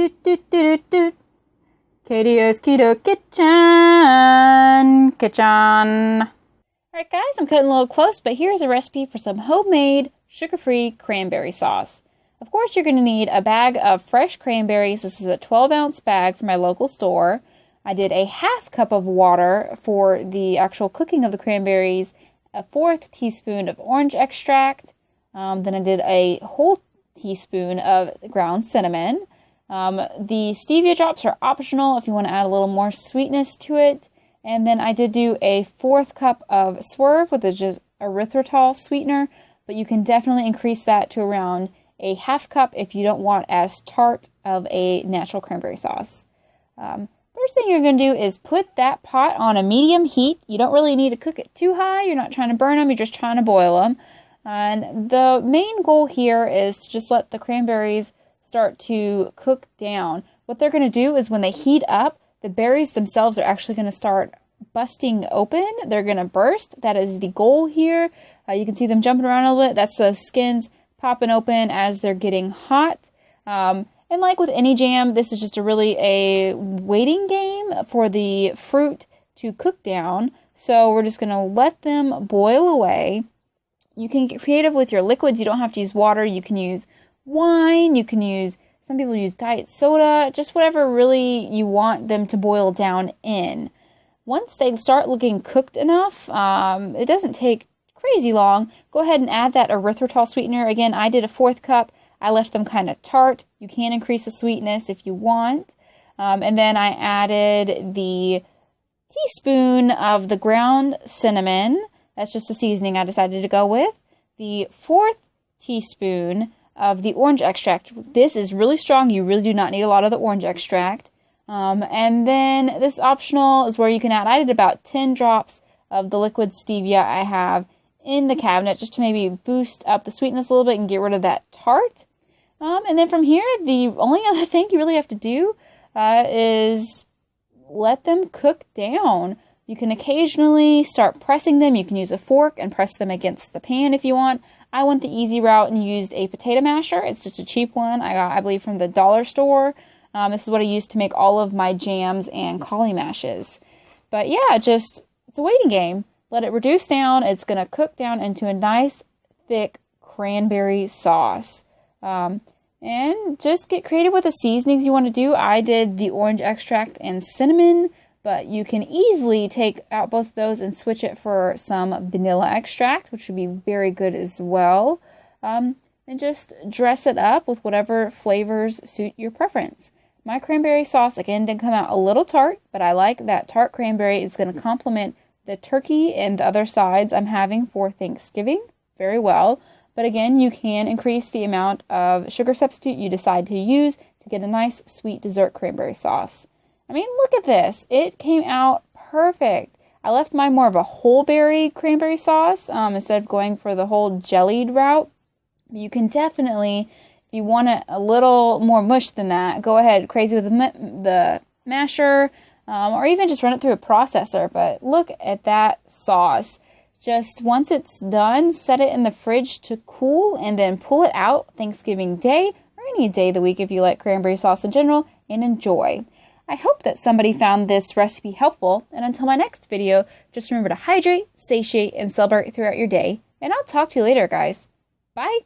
KDO's Keto Kitchen. Alright guys, I'm cutting a little close, but here's a recipe for some homemade sugar-free cranberry sauce. Of course, you're going to need a bag of fresh cranberries. This is a 12-ounce bag from my local store. I did a half cup of water for the actual cooking of the cranberries, a 1/4 teaspoon of orange extract, then I did a whole teaspoon of ground cinnamon. The stevia drops are optional if you want to add a little more sweetness to it. And then I did do a 1/4 cup of Swerve, which is just erythritol sweetener, but you can definitely increase that to around a half cup if you don't want as tart of a natural cranberry sauce. First thing you're going to do is put that pot on a medium heat. You don't really need to cook it too high. You're not trying to burn them. You're just trying to boil them. And the main goal here is to just let the cranberries start to cook down. What they're going to do is when they heat up, the berries themselves are actually going to start busting open. They're going to burst. That is the goal here. You can see them jumping around a little bit. That's the skins popping open as they're getting hot. And like with any jam, this is just a waiting game for the fruit to cook down. So we're just going to let them boil away. You can get creative with your liquids. You don't have to use water. You can use wine. You can use, some people use diet soda, just whatever really you want them to boil down in. Once they start looking cooked enough, it doesn't take crazy long. Go ahead and add that erythritol sweetener. Again, I did a 1/4 cup. I left them kind of tart. You can increase the sweetness if you want. And then I added the teaspoon of the ground cinnamon. That's just the seasoning I decided to go with. The 1/4 teaspoon of the orange extract. This is really strong. You really do not need a lot of the orange extract. And then this optional is where you can add, I did about 10 drops of the liquid stevia I have in the cabinet just to maybe boost up the sweetness a little bit and get rid of that tart. And then from here, the only other thing you really have to do is let them cook down. You can occasionally start pressing them. You can use a fork and press them against the pan if you want. I went the easy route and used a potato masher. It's just a cheap one I got, I believe, from the dollar store. This is what I used to make all of my jams and cauli mashes. But yeah, it's a waiting game. Let it reduce down. It's going to cook down into a nice, thick cranberry sauce. And just get creative with the seasonings you want to do. I did the orange extract and cinnamon, but you can easily take out both of those and switch it for some vanilla extract, which would be very good as well. And just dress it up with whatever flavors suit your preference. My cranberry sauce, again, did come out a little tart, but I like that tart cranberry. It's going to complement the turkey and the other sides I'm having for Thanksgiving very well. But again, you can increase the amount of sugar substitute you decide to use to get a nice sweet dessert cranberry sauce. I mean, look at this. It came out perfect. I left mine more of a whole berry cranberry sauce instead of going for the whole jellied route. You can definitely, if you want it a little more mush than that, go ahead crazy with the masher or even just run it through a processor. But look at that sauce. Just once it's done, set it in the fridge to cool and then pull it out Thanksgiving Day or any day of the week if you like cranberry sauce in general, and enjoy. I hope that somebody found this recipe helpful, and until my next video, just remember to hydrate, satiate, and celebrate throughout your day. And I'll talk to you later, guys. Bye!